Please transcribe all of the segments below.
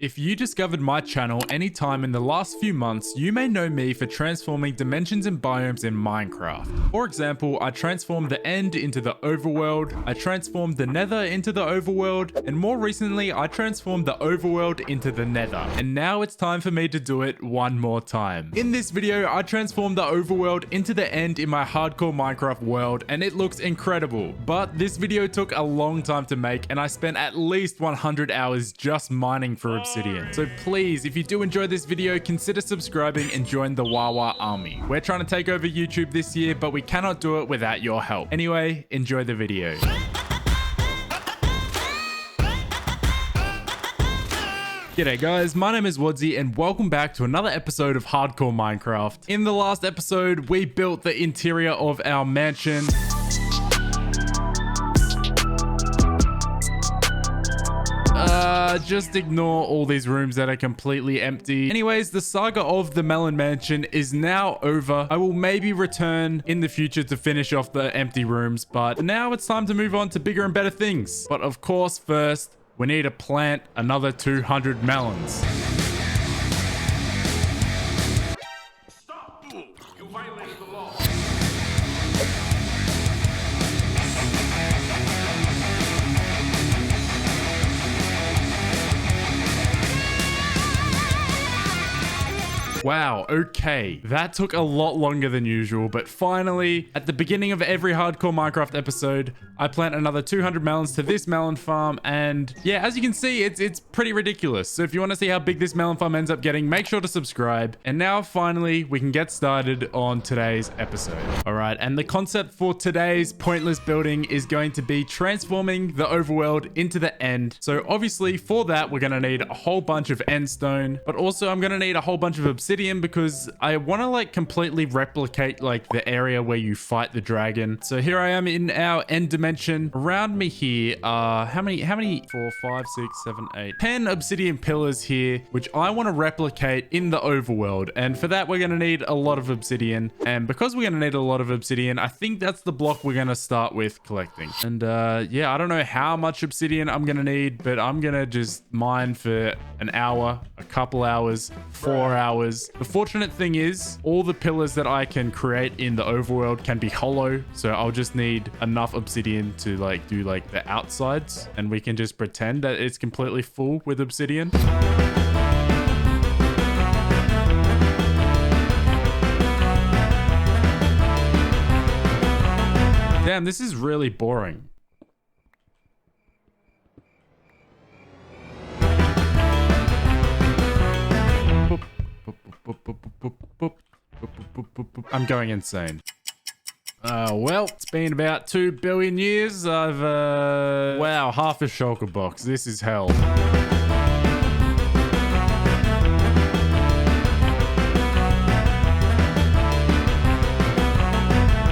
If you discovered my channel anytime in the last few months, you may know me for transforming dimensions and biomes in Minecraft. For example, I transformed the End into the Overworld, I transformed the Nether into the Overworld, and more recently, I transformed the Overworld into the Nether. And now it's time for me to do it one more time. In this video, I transformed the Overworld into the End in my hardcore Minecraft world, and it looks incredible. But this video took a long time to make, and I spent at least 100 hours just mining for obsidian. So please, if you do enjoy this video, consider subscribing and join the Wawa army. We're trying to take over YouTube this year, but we cannot do it without your help. Anyway, enjoy the video. G'day guys, my name is WadZee and welcome back to another episode of Hardcore Minecraft. In the last episode, we built the interior of our mansion. Just ignore all these rooms that are completely empty. Anyways, the saga of the Melon Mansion is now over. I will maybe return in the future to finish off the empty rooms, but now it's time to move on to bigger and better things. But of course, first, we need to plant another 200 melons. Stop, fool! You violated the law. Wow, okay. That took a lot longer than usual, but finally, at the beginning of every hardcore Minecraft episode, I plant another 200 melons to this melon farm, and yeah, as you can see, it's pretty ridiculous. So if you want to see how big this melon farm ends up getting, make sure to subscribe. And now, finally, we can get started on today's episode. All right, and the concept for today's pointless building is going to be transforming the overworld into the End. So obviously, for that, we're going to need a whole bunch of end stone, but also I'm going to need a whole bunch of obsidian because I want to like completely replicate like the area where you fight the dragon. So here I am in our end dimension. Around me here are how many 4 5 6 7 8 10 obsidian pillars here, which I want to replicate in the overworld. And for that, we're going to need a lot of obsidian. And because we're going to need a lot of obsidian, I think that's the block we're going to start with collecting. And yeah, I don't know how much obsidian I'm going to need, but I'm going to just mine for an hour, a couple hours, 4 hours. The fortunate thing is all the pillars that I can create in the overworld can be hollow. So I'll just need enough obsidian to like do like the outsides, and we can just pretend that it's completely full with obsidian. Damn, this is really boring. I'm going insane. Well, it's been about 2 billion years. I've, wow, half a shulker box. This is hell.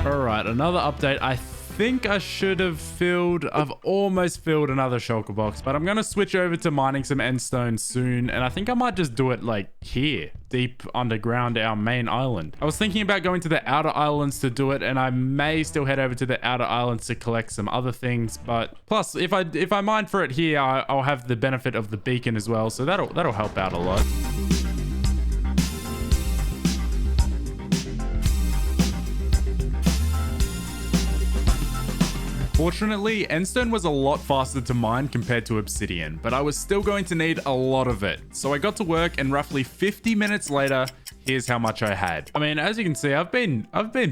All right, another update. I think I should have I've almost filled another shulker box, but I'm going to switch over to mining some end stone soon. And I think I might just do it like here, deep underground, our main island. I was thinking about going to the outer islands to do it, and I may still head over to the outer islands to collect some other things. But plus, if I mine for it here, I'll have the benefit of the beacon as well. So that'll help out a lot. Fortunately, endstone was a lot faster to mine compared to obsidian, but I was still going to need a lot of it. So I got to work, and roughly 50 minutes later, here's how much I had. I mean, as you can see, I've been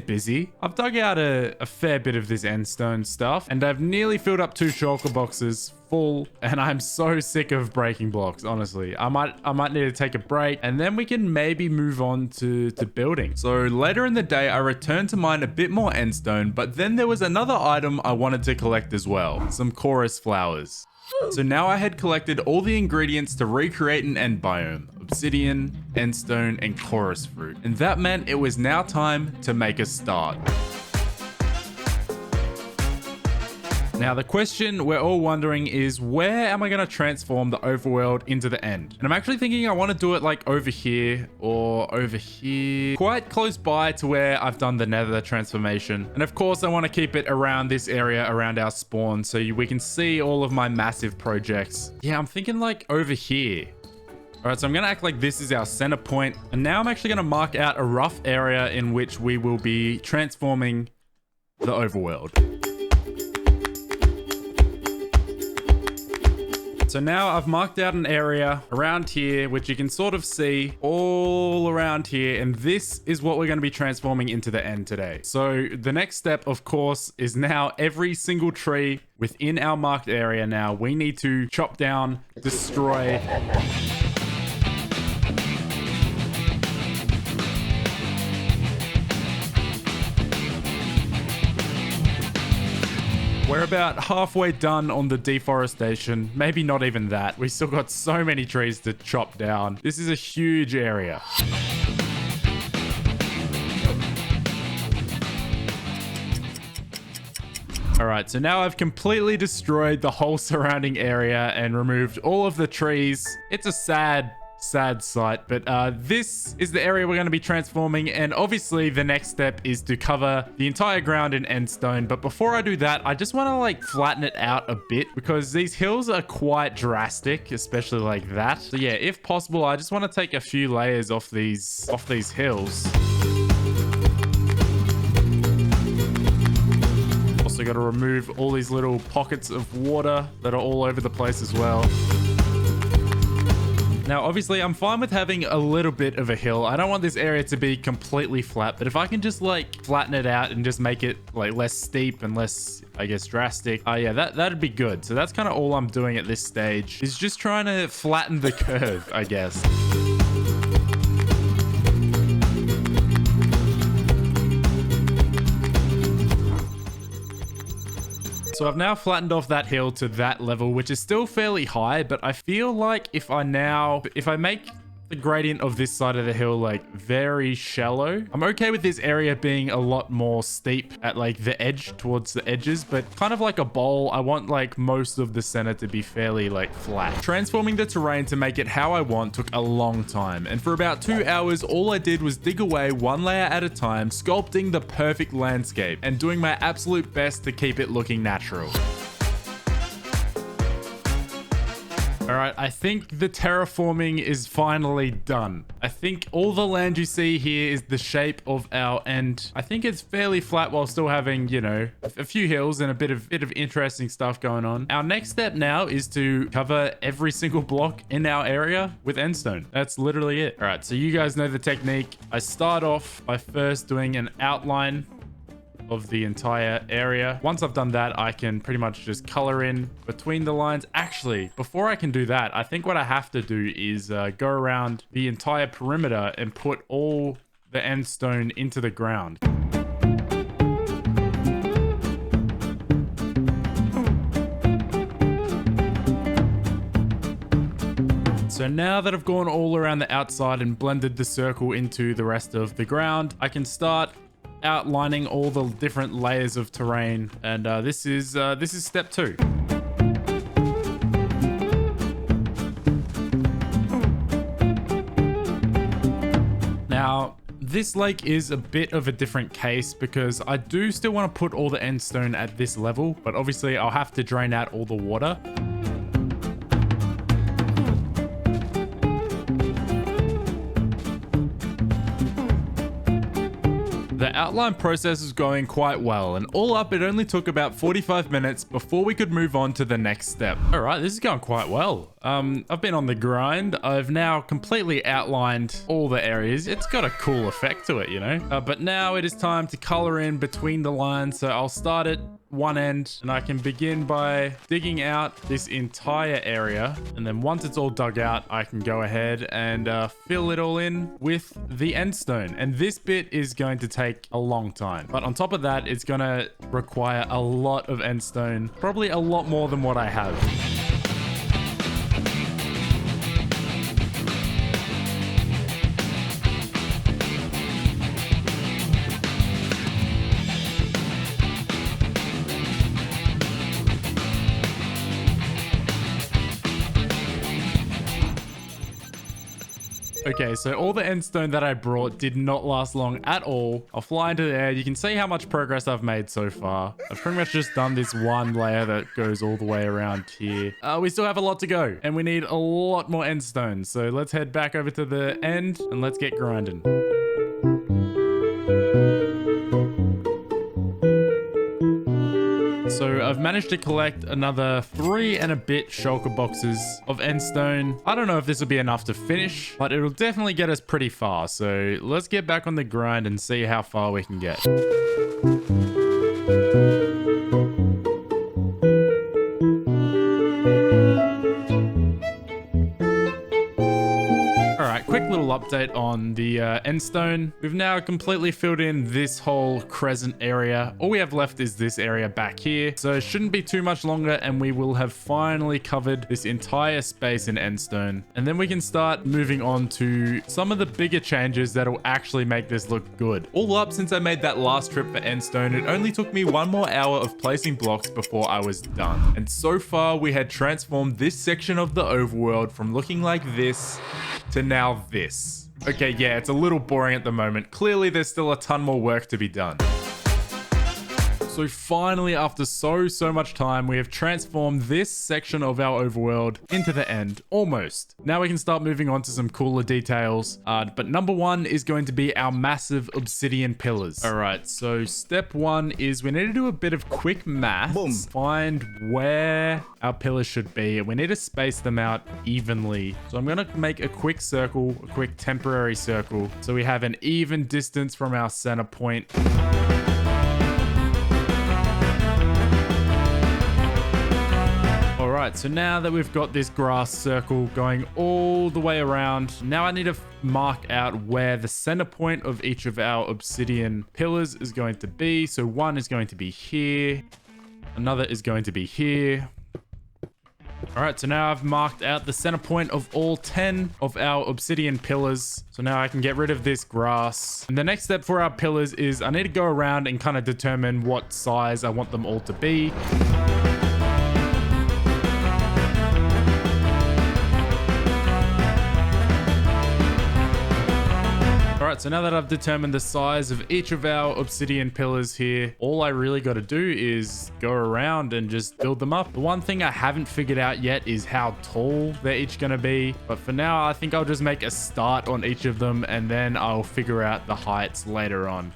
busy. I've dug out a fair bit of this endstone stuff, and I've nearly filled up 2 shulker boxes full, and I'm so sick of breaking blocks, honestly. I might need to take a break, and then we can maybe move on to building. So later in the day, I returned to mine a bit more endstone, but then there was another item I wanted to collect as well, some chorus flowers. So now I had collected all the ingredients to recreate an end biome: obsidian, endstone, and chorus fruit. And that meant it was now time to make a start. Now, the question we're all wondering is, where am I going to transform the overworld into the End? And I'm actually thinking I want to do it like over here or over here, quite close by to where I've done the Nether transformation. And of course, I want to keep it around this area, around our spawn, so we can see all of my massive projects. Yeah, I'm thinking like over here. All right, so I'm going to act like this is our center point. And now I'm actually going to mark out a rough area in which we will be transforming the overworld. So now I've marked out an area around here, which you can sort of see all around here. And this is what we're going to be transforming into the end today. So the next step, of course, is now every single tree within our marked area now, we need to chop down, destroy. We're about halfway done on the deforestation. Maybe not even that. We still got so many trees to chop down. This is a huge area. All right, so now I've completely destroyed the whole surrounding area and removed all of the trees. It's a sad sight, but this is the area we're going to be transforming, and obviously the next step is to cover the entire ground in end stone. But before I do that, I just want to like flatten it out a bit because these hills are quite drastic, especially like that. So yeah, if possible, I just want to take a few layers off these hills. Also got to remove all these little pockets of water that are all over the place as well. Now, obviously, I'm fine with having a little bit of a hill. I don't want this area to be completely flat, but if I can just like flatten it out and just make it like less steep and less, I guess, drastic, yeah, that'd be good. So that's kind of all I'm doing at this stage, is just trying to flatten the curve, I guess. So I've now flattened off that hill to that level, which is still fairly high, but I feel like if I make the gradient of this side of the hill like very shallow, I'm okay with this area being a lot more steep at like the edge, towards the edges, but kind of like a bowl. I want like most of the center to be fairly like flat. Transforming the terrain to make it how I want took a long time, and for about 2 hours all I did was dig away one layer at a time, sculpting the perfect landscape and doing my absolute best to keep it looking natural. All right, I think the terraforming is finally done. I think all the land you see here is the shape of our end. I think it's fairly flat while still having, you know, a few hills and a bit of interesting stuff going on. Our next step now is to cover every single block in our area with endstone. That's literally it. All right, so you guys know the technique. I start off by first doing an outline of the entire area. Once I've done that, I can pretty much just color in between the lines. Actually, before I can do that, I think what I have to do is go around the entire perimeter and put all the end stone into the ground. So now that I've gone all around the outside and blended the circle into the rest of the ground, I can start outlining all the different layers of terrain, and this is step 2. Now, this lake is a bit of a different case because I do still want to put all the end stone at this level, but obviously I'll have to drain out all the water. The outline process is going quite well, and all up it only took about 45 minutes before we could move on to the next step. All right, this is going quite well. I've been on the grind. I've now completely outlined all the areas. It's got a cool effect to it, you know? But now it is time to color in between the lines. So I'll start at one end and I can begin by digging out this entire area. And then once it's all dug out, I can go ahead and fill it all in with the end stone. And this bit is going to take a long time. But on top of that, it's going to require a lot of end stone, probably a lot more than what I have. Okay, so all the end stone that I brought did not last long at all. I'll fly into the air. You can see how much progress I've made so far. I've pretty much just done this one layer that goes all the way around here. We still have a lot to go, and we need a lot more end stones. So let's head back over to the end and let's get grinding. So I've managed to collect another 3 and a bit shulker boxes of end stone. I don't know if this will be enough to finish, but it'll definitely get us pretty far. So let's get back on the grind and see how far we can get. Quick little update on the end stone. We've now completely filled in this whole crescent area. All we have left is this area back here. So it shouldn't be too much longer and we will have finally covered this entire space in end stone. And then we can start moving on to some of the bigger changes that will actually make this look good. All up, since I made that last trip for end stone, it only took me 1 more hour of placing blocks before I was done. And so far we had transformed this section of the overworld from looking like this to now this. Okay, yeah, it's a little boring at the moment. Clearly, there's still a ton more work to be done. So finally, after so much time, we have transformed this section of our overworld into the end, almost. Now we can start moving on to some cooler details. But number 1 is going to be our massive obsidian pillars. All right, so step 1 is we need to do a bit of quick math. Boom. Find where our pillars should be. We need to space them out evenly. So I'm gonna make a quick circle, a quick temporary circle, so we have an even distance from our center point. Alright, so now that we've got this grass circle going all the way around, now I need to mark out where the center point of each of our obsidian pillars is going to be. So one is going to be here, another is going to be here. Alright, so now I've marked out the center point of all 10 of our obsidian pillars. So now I can get rid of this grass. And the next step for our pillars is I need to go around and kind of determine what size I want them all to be. Alright, so now that I've determined the size of each of our obsidian pillars here, all I really got to do is go around and just build them up. The one thing I haven't figured out yet is how tall they're each going to be. But for now, I think I'll just make a start on each of them and then I'll figure out the heights later on.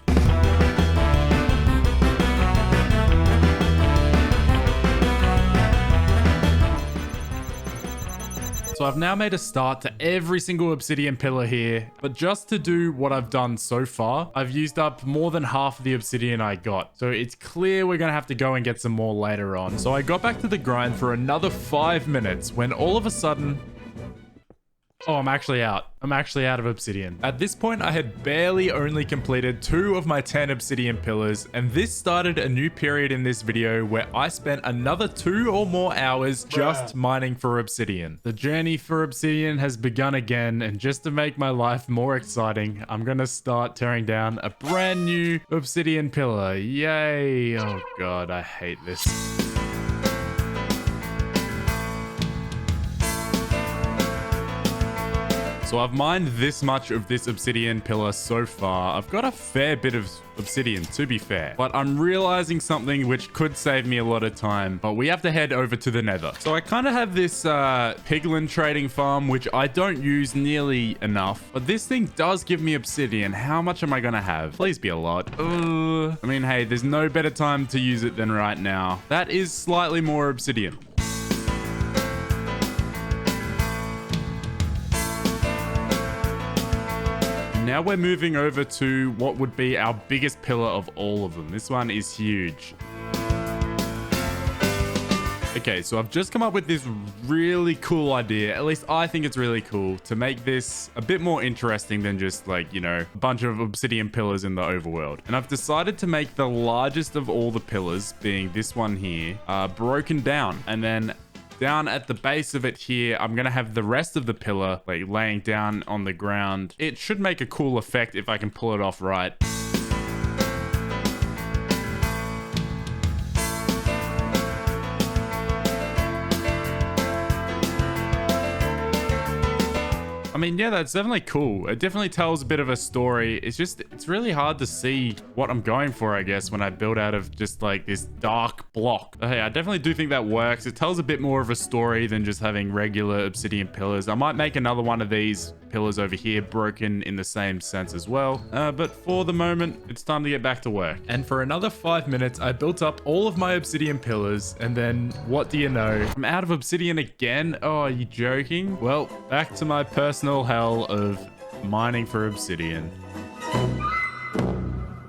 So I've now made a start to every single obsidian pillar here, but just to do what I've done so far, I've used up more than half of the obsidian I got. So it's clear we're gonna have to go and get some more later on. So I got back to the grind for another 5 minutes when all of a sudden, oh, I'm actually out. I'm actually out of obsidian. At this point, I had barely only completed 2 of my 10 obsidian pillars, and this started a new period in this video where I spent another 2 or more hours just mining for obsidian. The journey for obsidian has begun again, and just to make my life more exciting, I'm gonna start tearing down a brand new obsidian pillar. Yay! Oh god, I hate this. So I've mined this much of this obsidian pillar so far. I've got a fair bit of obsidian, to be fair. But I'm realizing something which could save me a lot of time. But we have to head over to the nether. So I kind of have this piglin trading farm, which I don't use nearly enough. But this thing does give me obsidian. How much am I going to have? Please be a lot. I mean, hey, there's no better time to use it than right now. That is slightly more obsidian. Now we're moving over to what would be our biggest pillar of all of them. This one is huge. Okay, so I've just come up with this really cool idea. At least I think it's really cool to make this a bit more interesting than just like, you know, a bunch of obsidian pillars in the overworld. And I've decided to make the largest of all the pillars, being this one here, broken down. And then down at the base of it here, I'm going to have the rest of the pillar like laying down on the ground. It should make a cool effect if I can pull it off right. I mean, yeah, that's definitely cool. It definitely tells a bit of a story. It's really hard to see what I'm going for, I guess, when I build out of just like this dark block. But hey, I definitely do think that works. It tells a bit more of a story than just having regular obsidian pillars. I might make another one of these pillars over here broken in the same sense as well. But for the moment, it's time to get back to work. And for another 5 minutes, I built up all of my obsidian pillars. And then what do you know? I'm out of obsidian again. Oh, are you joking? Well, back to my personal hell of mining for obsidian.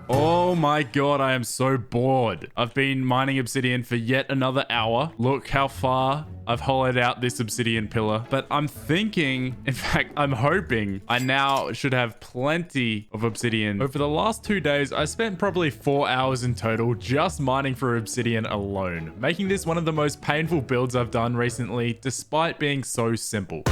Oh my god, I am so bored. I've been mining obsidian for yet another hour. Look how far I've hollowed out this obsidian pillar. But I'm thinking, in fact, I'm hoping I now should have plenty of obsidian. Over the last 2 days, I spent probably 4 hours in total just mining for obsidian alone, making this one of the most painful builds I've done recently, despite being so simple.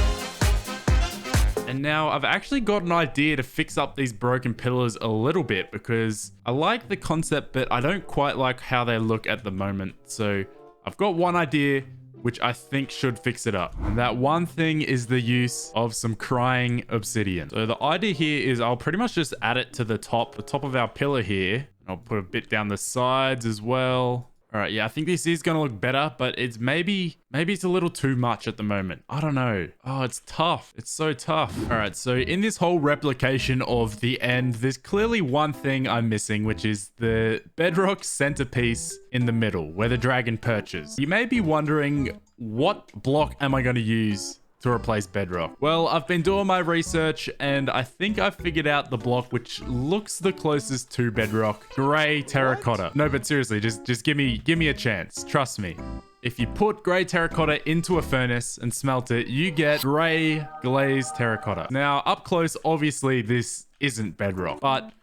And now I've actually got an idea to fix up these broken pillars a little bit because I like the concept, but I don't quite like how they look at the moment. So I've got one idea which I think should fix it up. And that one thing is the use of some crying obsidian. So the idea here is I'll pretty much just add it to the top of our pillar here. I'll put a bit down the sides as well. All right, yeah, I think this is going to look better, but it's maybe it's a little too much at the moment. I don't know. Oh, it's tough. It's so tough. All right, so in this whole replication of the end, there's clearly one thing I'm missing, which is the bedrock centerpiece in the middle where the dragon perches. You may be wondering, what block am I going to use to replace bedrock? Well, I've been doing my research and I think I've figured out the block which looks the closest to bedrock. Gray terracotta. No, but seriously, just give me a chance. Trust me. If you put gray terracotta into a furnace and smelt it, you get gray glazed terracotta. Now, up close, obviously this isn't bedrock, but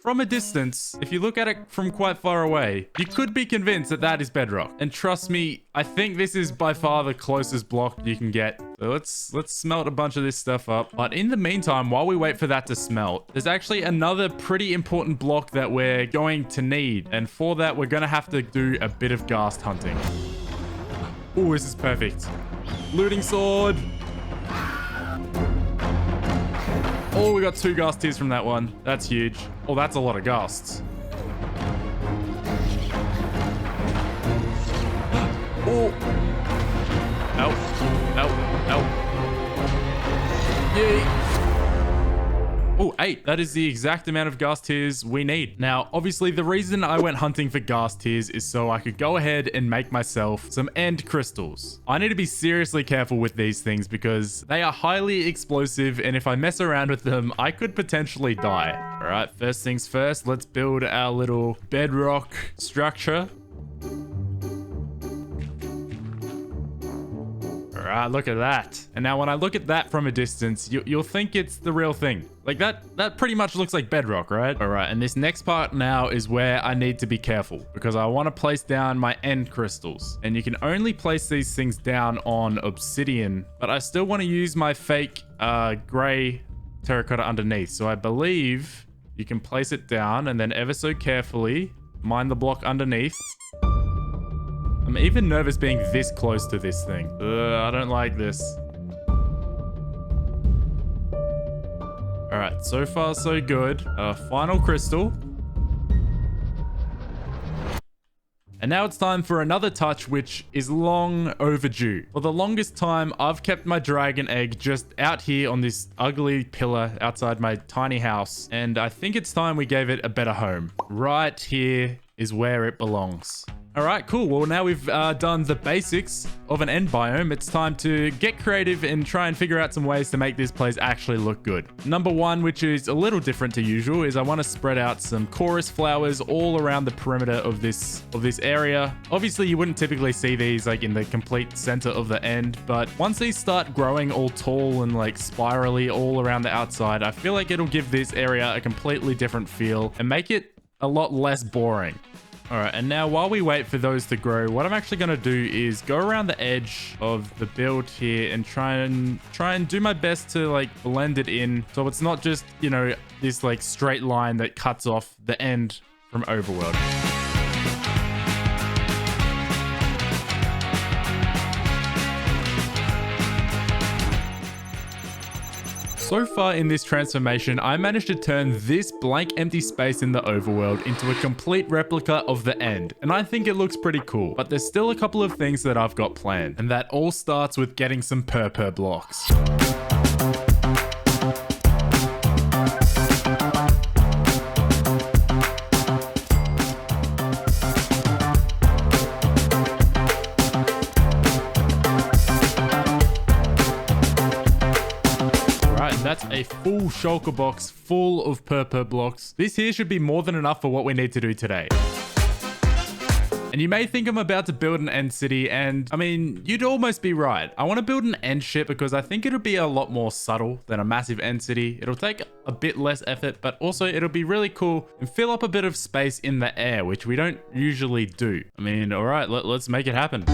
from a distance, if you look at it from quite far away, you could be convinced that that is bedrock. And trust me, I think this is by far the closest block you can get. So let's smelt a bunch of this stuff up. But in the meantime, while we wait for that to smelt, there's actually another pretty important block that we're going to need. And for that, we're going to have to do a bit of ghast hunting. Oh, this is perfect. Looting sword. Oh, we got 2 ghast tears from that one. That's huge. Oh, that's a lot of ghasts. Oh. Ow. Ow. Ow. Yay. Oh, 8. That is the exact amount of ghast tears we need. Now, obviously, the reason I went hunting for ghast tears is so I could go ahead and make myself some end crystals. I need to be seriously careful with these things because they are highly explosive, and if I mess around with them, I could potentially die. All right, first things first, let's build our little bedrock structure. All right, look at that. And now when I look at that from a distance, you'll think it's the real thing. Like that pretty much looks like bedrock, right? All right, and this next part now is where I need to be careful because I want to place down my end crystals. And you can only place these things down on obsidian, but I still want to use my fake gray terracotta underneath. So I believe you can place it down and then ever so carefully mine the block underneath. I'm even nervous being this close to this thing. I don't like this. All right, so far so good. Final crystal. And now it's time for another touch, which is long overdue. For the longest time, I've kept my dragon egg just out here on this ugly pillar outside my tiny house. And I think it's time we gave it a better home. Right here is where it belongs. All right, cool. Well, now we've done the basics of an end biome. It's time to get creative and try and figure out some ways to make this place actually look good. Number one, which is a little different to usual, is I want to spread out some chorus flowers all around the perimeter of this area. Obviously, you wouldn't typically see these like in the complete center of the end, but once these start growing all tall and like spirally all around the outside, I feel like it'll give this area a completely different feel and make it a lot less boring. All right, and now while we wait for those to grow, what I'm actually going to do is go around the edge of the build here and try and do my best to like blend it in so it's not just, you know, this like straight line that cuts off the end from Overworld. So far in this transformation, I managed to turn this blank empty space in the overworld into a complete replica of the end, and I think it looks pretty cool. But there's still a couple of things that I've got planned, and that all starts with getting some purple blocks. That's a full shulker box full of purple blocks. This here should be more than enough for what we need to do today. And you may think I'm about to build an end city, and I mean, you'd almost be right. I want to build an end ship because I think it'll be a lot more subtle than a massive end city. It'll take a bit less effort, but also it'll be really cool and fill up a bit of space in the air, which we don't usually do. I mean, all right, let's make it happen.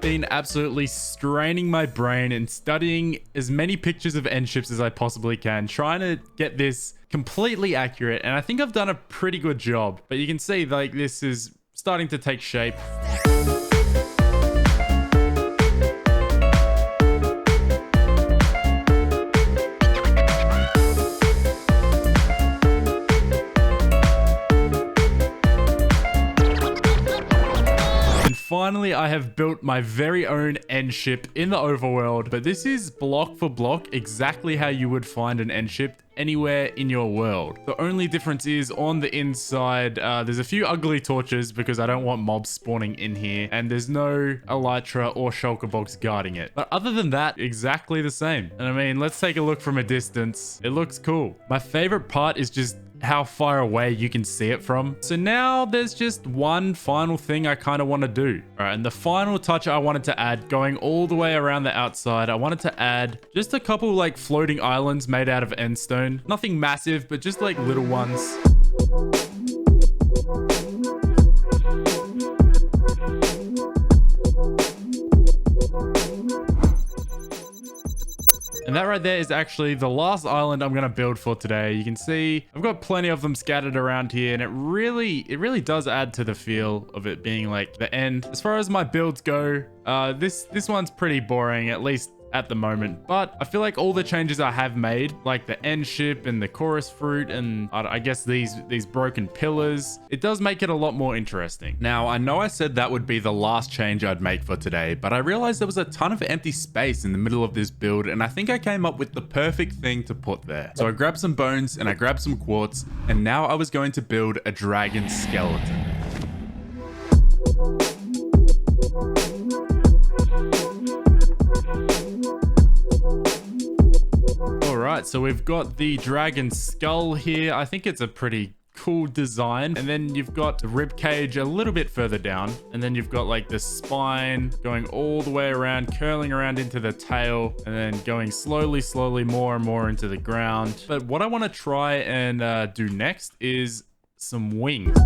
Been absolutely straining my brain and studying as many pictures of end ships as I possibly can, trying to get this completely accurate, and I think I've done a pretty good job. But you can see like this is starting to take shape. Finally, I have built my very own end ship in the overworld, but this is block for block exactly how you would find an end ship anywhere in your world. The only difference is on the inside, there's a few ugly torches because I don't want mobs spawning in here, and there's no elytra or shulker box guarding it. But other than that, exactly the same. And I mean, let's take a look from a distance. It looks cool. My favorite part is just how far away you can see it from. So now there's just one final thing I kind of want to do. All right, and the final touch I wanted to add, going all the way around the outside, I wanted to add just a couple like floating islands made out of endstone. Nothing massive, but just like little ones. And that right there is actually the last island I'm going to build for today. You can see I've got plenty of them scattered around here, and it really does add to the feel of it being like the end. As far as my builds go, this one's pretty boring, at least at the moment, but I feel like all the changes I have made, like the end ship and the chorus fruit and I guess these broken pillars, it does make it a lot more interesting. Now, I know I said that would be the last change I'd make for today, but I realized there was a ton of empty space in the middle of this build, and I think I came up with the perfect thing to put there. So I grabbed some bones and I grabbed some quartz, and now I was going to build a dragon skeleton. Alright, so we've got the dragon skull here. I think it's a pretty cool design. And then you've got the rib cage a little bit further down. And then you've got like the spine going all the way around, curling around into the tail, and then going slowly, more and more into the ground. But what I want to try and do next is some wings.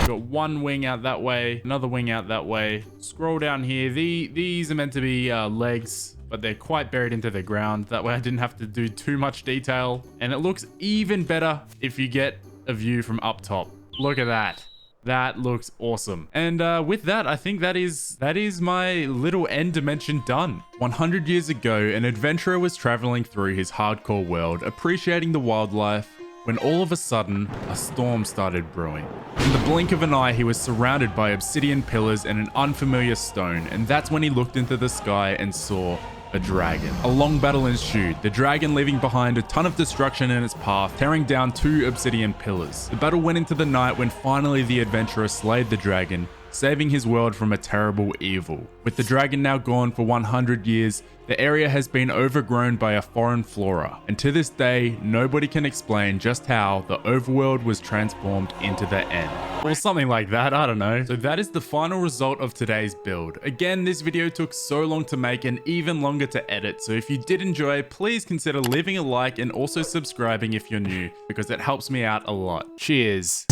Got one wing out that way, another wing out that way. Scroll down here. These are meant to be legs, but they're quite buried into the ground. That way I didn't have to do too much detail. And it looks even better if you get a view from up top. Look at that. That looks awesome. And with that, I think that is my little end dimension done. 100 years ago, an adventurer was traveling through his hardcore world, appreciating the wildlife, when all of a sudden, a storm started brewing. In the blink of an eye, he was surrounded by obsidian pillars and an unfamiliar stone, and that's when he looked into the sky and saw a dragon. A long battle ensued, the dragon leaving behind a ton of destruction in its path, tearing down 2 obsidian pillars. The battle went into the night when finally the adventurer slayed the dragon, saving his world from a terrible evil. With the dragon now gone for 100 years, the area has been overgrown by a foreign flora, and to this day, nobody can explain just how the overworld was transformed into the end. Or something like that, I don't know. So that is the final result of today's build. Again, this video took so long to make and even longer to edit, so if you did enjoy, please consider leaving a like and also subscribing if you're new, because it helps me out a lot. Cheers.